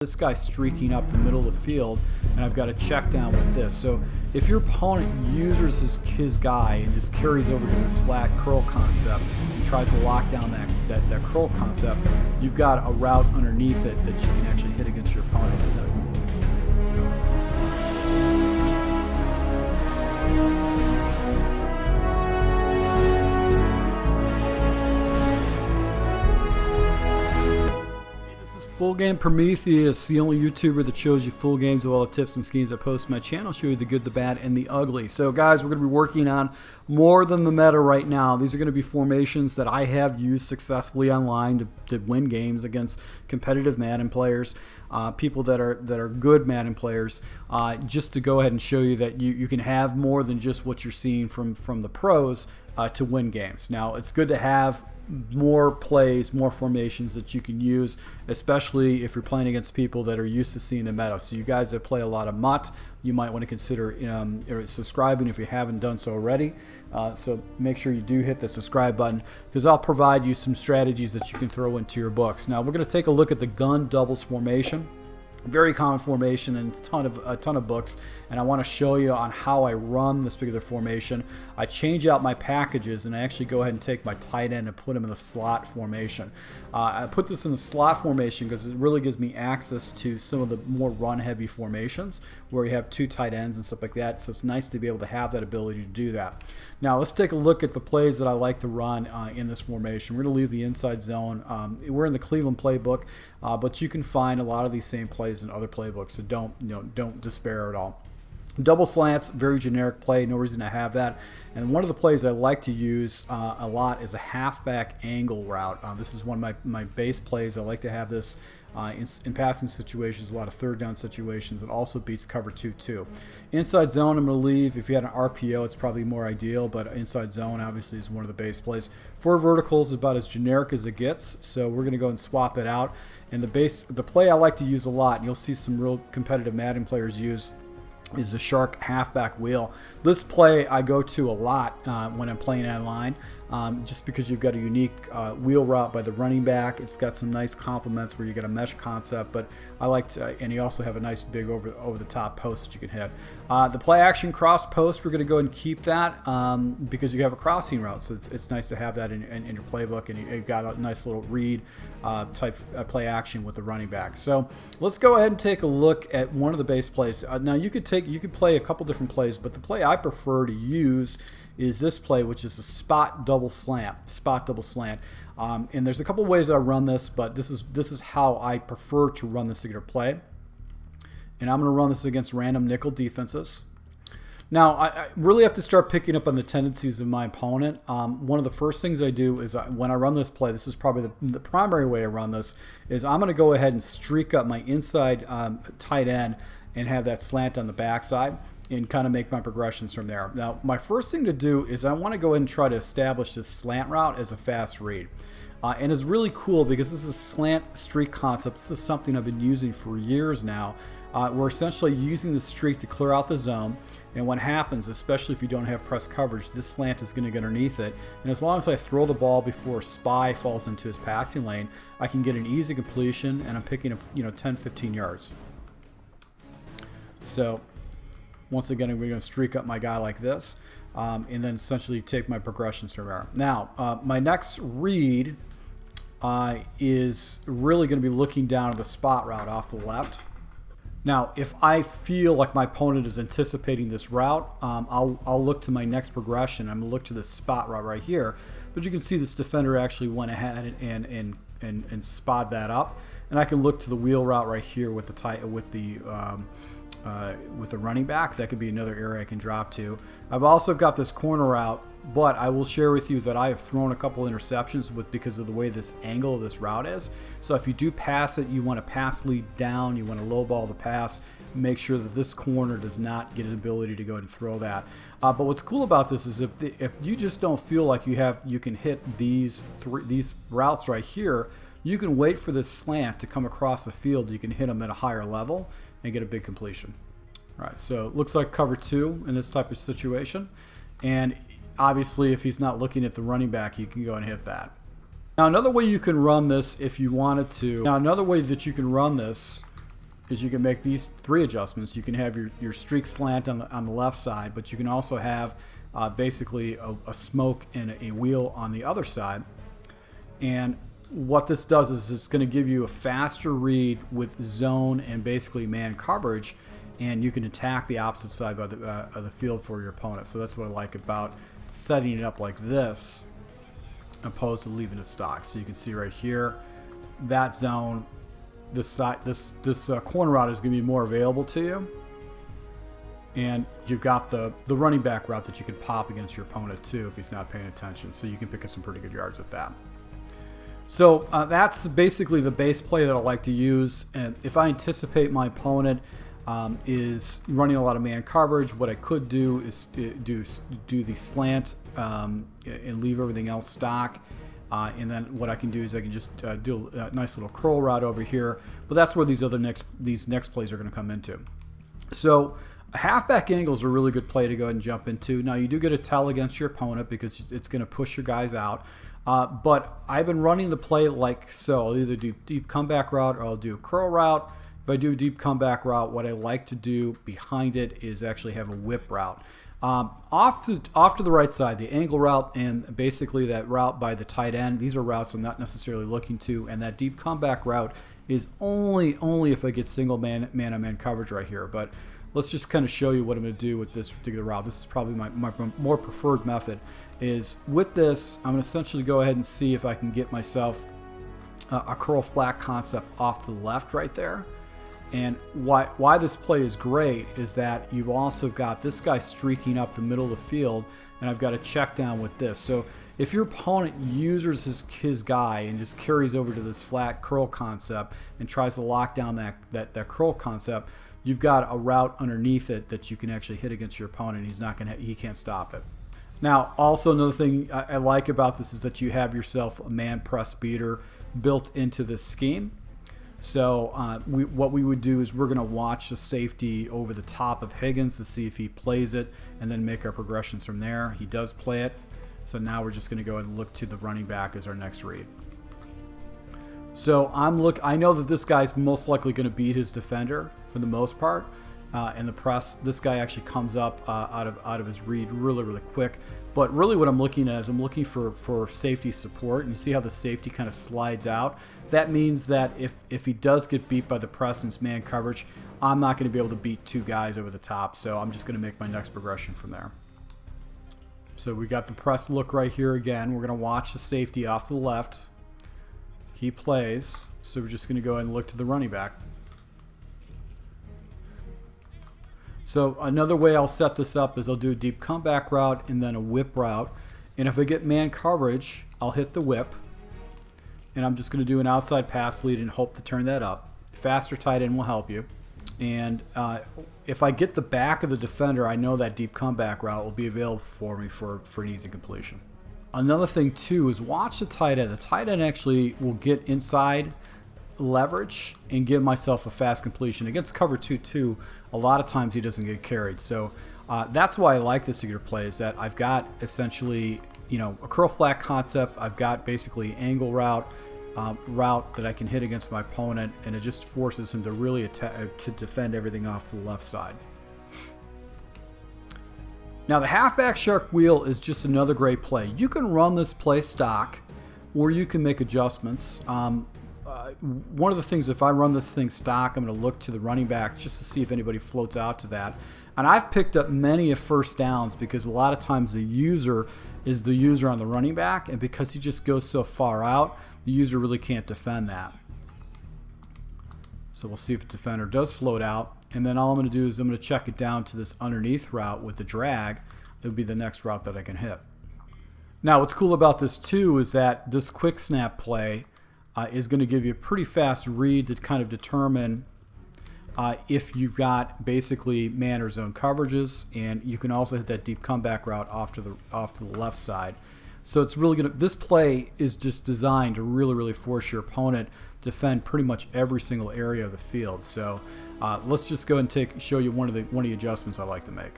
This guy streaking up the middle of the field, and I've got a check down with this. So if your opponent uses his guy and just carries over to this flat curl concept and tries to lock down that curl concept, you've got a route underneath it that you can actually hit against your opponent. Full Game Prometheus, the only YouTuber that shows you full games of all the tips and schemes I post on my channel, show you the good, the bad, and the ugly. So guys, we're going to be working on more than the meta right now. These are going to be formations that I have used successfully online to win games against competitive Madden players, people that are good Madden players, just to go ahead and show you that you can have more than just what you're seeing from the pros to win games. Now, it's good to have more plays, more formations that you can use, especially if you're playing against people that are used to seeing the meta. So you guys that play a lot of MUT, you might want to consider subscribing if you haven't done so already. So make sure you do hit the subscribe button, because I'll provide you some strategies that you can throw into your books. Now we're going to take a look at the gun doubles formation. Very common formation and a ton of books, and I want to show you on how I run this particular formation. I change out my packages and I actually go ahead and take my tight end and put him in the slot formation. I put this in the slot formation because it really gives me access to some of the more run heavy formations where you have two tight ends and stuff like that, so it's nice to be able to have that ability to do that. Now let's take a look at the plays that I like to run in this formation. We're going to leave the inside zone. We're in the Cleveland playbook, but you can find a lot of these same plays in other playbooks, so don't despair at all. Double slants, very generic play, no reason to have that. And one of the plays I like to use a lot is a halfback angle route. This is one of my base plays. I like to have this in passing situations, a lot of third down situations. It also beats cover 2-2. Inside zone, I'm going to leave. If you had an RPO, it's probably more ideal, but inside zone obviously is one of the base plays. 4 verticals is about as generic as it gets, so we're going to go and swap it out. And the play I like to use a lot, and you'll see some real competitive Madden players use, is the shark halfback wheel. This play I go to a lot when I'm playing online, just because you've got a unique wheel route by the running back. It's got some nice complements where you get a mesh concept, but I like to, and you also have a nice big over the top post that you can hit. The play action cross post, we're going to go and keep that because you have a crossing route, so it's nice to have that in your playbook, and you've got a nice little read type play action with the running back. So let's go ahead and take a look at one of the base plays. Now you could play a couple different plays, but the play I prefer to use is this play, which is a spot double slant. And there's a couple ways I run this, but this is how I prefer to run this particular play. And I'm going to run this against random nickel defenses. Now, I really have to start picking up on the tendencies of my opponent. One of the first things I do is when I run this play, this is probably the primary way I run this, is I'm going to go ahead and streak up my inside tight end and have that slant on the backside and kind of make my progressions from there. Now, my first thing to do is I want to go ahead and try to establish this slant route as a fast read. And it's really cool because this is a slant streak concept. This is something I've been using for years now. We're essentially using the streak to clear out the zone, and what happens, especially if you don't have press coverage, this slant is going to get underneath it, and as long as I throw the ball before Spy falls into his passing lane, I can get an easy completion, and I'm picking up 10-15 yards. So once again, we're going to streak up my guy like this, and then essentially take my progressions from there. Now, my next read is really going to be looking down at the spot route off the left. Now, if I feel like my opponent is anticipating this route, I'll look to my next progression. I'm going to look to this spot route right here. But you can see this defender actually went ahead and spot that up. And I can look to the wheel route right here with the running back. That could be another area I can drop to. I've also got this corner route, but I will share with you that I have thrown a couple interceptions because of the way this angle of this route is. So if you do pass it, you want to pass lead down, you want to low ball the pass, make sure that this corner does not get an ability to go ahead and throw that. But what's cool about this is if you just don't feel like you can hit these routes right here, you can wait for this slant to come across the field. You can hit them at a higher level and get a big completion. All right, so it looks like cover 2 in this type of situation. And obviously, if he's not looking at the running back, you can go and hit that. Now, another way you can run this if you wanted to. Now, another way that you can run this is you can make these 3 adjustments. You can have your streak slant on the left side, but you can also have basically a smoke and a wheel on the other side. And what this does is it's going to give you a faster read with zone and basically man coverage, and you can attack the opposite side of the field for your opponent. So that's what I like about setting it up like this opposed to leaving it stock. So you can see right here, that zone, this corner route is going to be more available to you, and you've got the running back route that you can pop against your opponent too if he's not paying attention. So you can pick up some pretty good yards with that. So that's basically the base play that I like to use. And if I anticipate my opponent is running a lot of man coverage, what I could do is do the slant and leave everything else stock. And then what I can do is I can just do a nice little curl route over here. But that's where these next plays are going to come into. So halfback angle is a really good play to go ahead and jump into. Now you do get a tell against your opponent because it's going to push your guys out. But I've been running the play like so. I'll either do deep comeback route or I'll do a curl route. If I do a deep comeback route, what I like to do behind it is actually have a whip route. Off to the right side, the angle route and basically that route by the tight end, these are routes I'm not necessarily looking to, and that deep comeback route is only if I get single man-on-man coverage right here. But let's just kind of show you what I'm going to do with this particular route. This is probably my more preferred method. Is with this, I'm going to essentially go ahead and see if I can get myself a curl flat concept off to the left right there. And why this play is great is that you've also got this guy streaking up the middle of the field, and I've got a check down with this. So if your opponent uses his guy and just carries over to this flat curl concept and tries to lock down that curl concept, you've got a route underneath it that you can actually hit against your opponent. He can't stop it. Now, also another thing I like about this is that you have yourself a man press beater built into this scheme. So what we would do is we're going to watch the safety over the top of Higgins to see if he plays it and then make our progressions from there. He does play it. So now we're just going to go and look to the running back as our next read. So I know that this guy's most likely going to beat his defender for the most part. In the press, this guy actually comes up out of his read really quick. But really what I'm looking at is I'm looking for safety support, and you see how the safety kind of slides out. That means that if he does get beat by the press and man coverage, I'm not going to be able to beat 2 guys over the top, so I'm just going to make my next progression from there. So we got the press look right here again. We're going to watch the safety off to the left. He plays, so we're just going to go ahead and look to the running back. So another way I'll set this up is I'll do a deep comeback route and then a whip route. And if I get man coverage, I'll hit the whip. And I'm just going to do an outside pass lead and hope to turn that up. Faster tight end will help you. And if I get the back of the defender, I know that deep comeback route will be available for me for an easy completion. Another thing too is watch the tight end. The tight end actually will get inside leverage and give myself a fast completion. Against cover 2-2, a lot of times he doesn't get carried. So that's why I like this particular play, is that I've got essentially, a curl flat concept. I've got basically angle route that I can hit against my opponent, and it just forces him to really to defend everything off to the left side. Now the halfback shark wheel is just another great play. You can run this play stock, or you can make adjustments. One of the things, if I run this thing stock, I'm going to look to the running back just to see if anybody floats out to that. And I've picked up many of first downs because a lot of times the user is the user on the running back, and because he just goes so far out, the user really can't defend that. So we'll see if the defender does float out, and then all I'm going to do is I'm going to check it down to this underneath route with the drag. It'll be the next route that I can hit. Now what's cool about this too is that this quick snap play is going to give you a pretty fast read to kind of determine if you've got basically man or zone coverages, and you can also hit that deep comeback route off to the left side. So it's really going to, this play is just designed to really force your opponent to defend pretty much every single area of the field. So let's just go and show you one of the adjustments I like to make.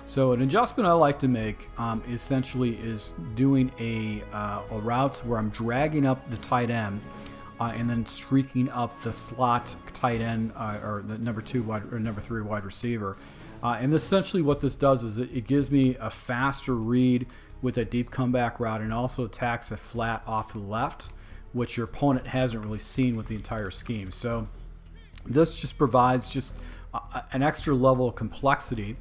So an adjustment I like to make essentially is doing a route where I'm dragging up the tight end and then streaking up the slot tight end or the number 3 wide receiver. And essentially what this does is it gives me a faster read with a deep comeback route, and also attacks a flat off to the left, which your opponent hasn't really seen with the entire scheme. So this just provides just an extra level of complexity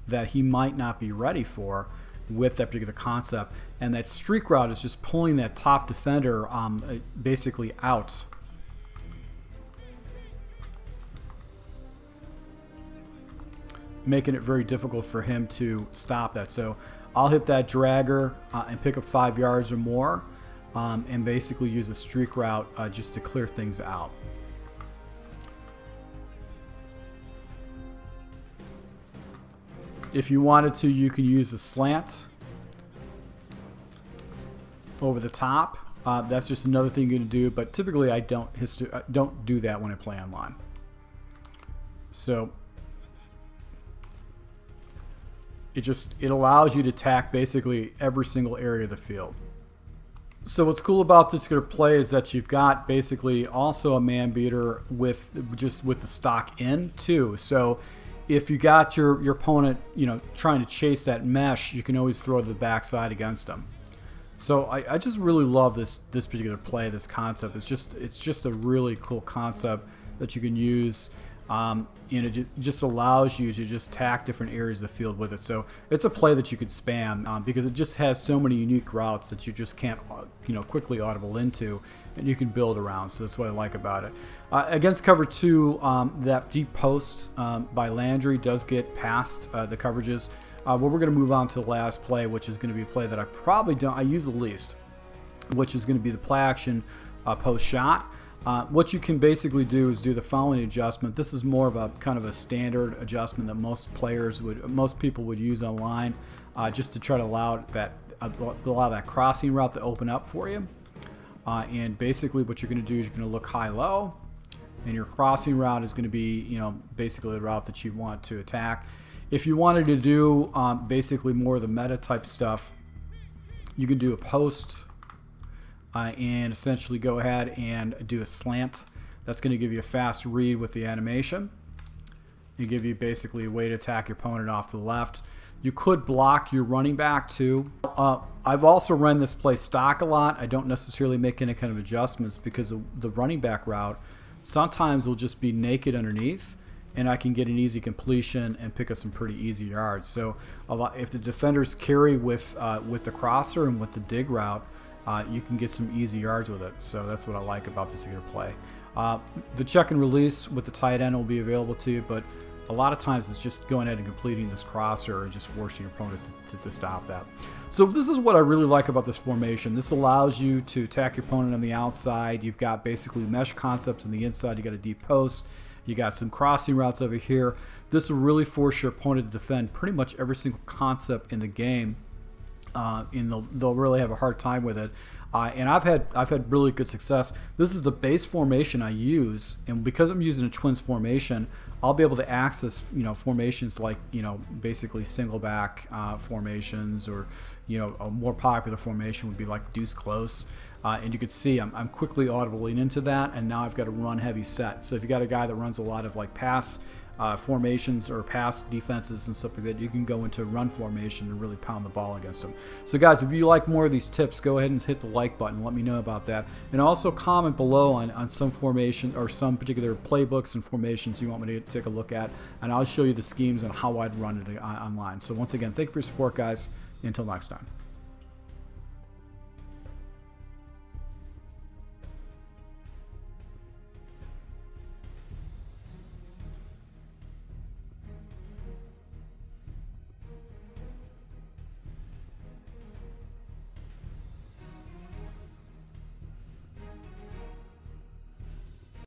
that he might not be ready for with that particular concept. And that streak route is just pulling that top defender basically out. Making it very difficult for him to stop that. So I'll hit that dragger and pick up 5 yards or more, and basically use a streak route just to clear things out. If you wanted to, you can use a slant over the top. That's just another thing you're going to do, but typically I don't do that when I play online. So it allows you to attack basically every single area of the field. So what's cool about this particular play is that you've got basically also a man beater with the stock in too. So if you got your opponent, trying to chase that mesh, you can always throw to the backside against them. So I just really love this particular play, this concept. It's just a really cool concept that you can use. It just allows you to just attack different areas of the field with it. So it's a play that you could spam because it just has so many unique routes that you just can't quickly audible into, and you can build around. So that's what I like about it. Against cover 2, that deep post by Landry does get past the coverages. But we're going to move on to the last play, which is going to be a play that I use the least, which is going to be the play action post shot. What you can basically do is do the following adjustment. This is more of a kind of a standard adjustment that most people would use online, just to try to allow that crossing route to open up for you. And basically what you're going to do is you're going to look high-low, and your crossing route is going to be basically the route that you want to attack. If you wanted to do basically more of the meta type stuff, you can do a post. And essentially go ahead and do a slant. That's going to give you a fast read with the animation. It give you basically a way to attack your opponent off to the left. You could block your running back too. I've also run this play stock a lot. I don't necessarily make any kind of adjustments because the running back route sometimes will just be naked underneath, and I can get an easy completion and pick up some pretty easy yards. So if the defenders carry with the crosser and with the dig route, you can get some easy yards with it. So that's what I like about this particular play. The check and release with the tight end will be available to you, but a lot of times it's just going ahead and completing this crosser and just forcing your opponent to stop that. So this is what I really like about this formation. This allows you to attack your opponent on the outside. You've got basically mesh concepts on the inside. You got a deep post. You got some crossing routes over here. This will really force your opponent to defend pretty much every single concept in the game. And they'll really have a hard time with it. And I've had really good success. This is the base formation I use, and because I'm using a twins formation, I'll be able to access formations like basically single back formations, or a more popular formation would be like deuce close. And you can see I'm quickly audibling into that, and now I've got a run heavy set. So if you got a guy that runs a lot of like pass formations or pass defenses and stuff like that, you can go into run formation and really pound the ball against them. So guys, if you like more of these tips, go ahead and hit the like button. Let me know about that, and also comment below on some formations or some particular playbooks and formations you want me to take a look at, and I'll show you the schemes and how I'd run it online. So once again, thank you for your support, guys. Until next time.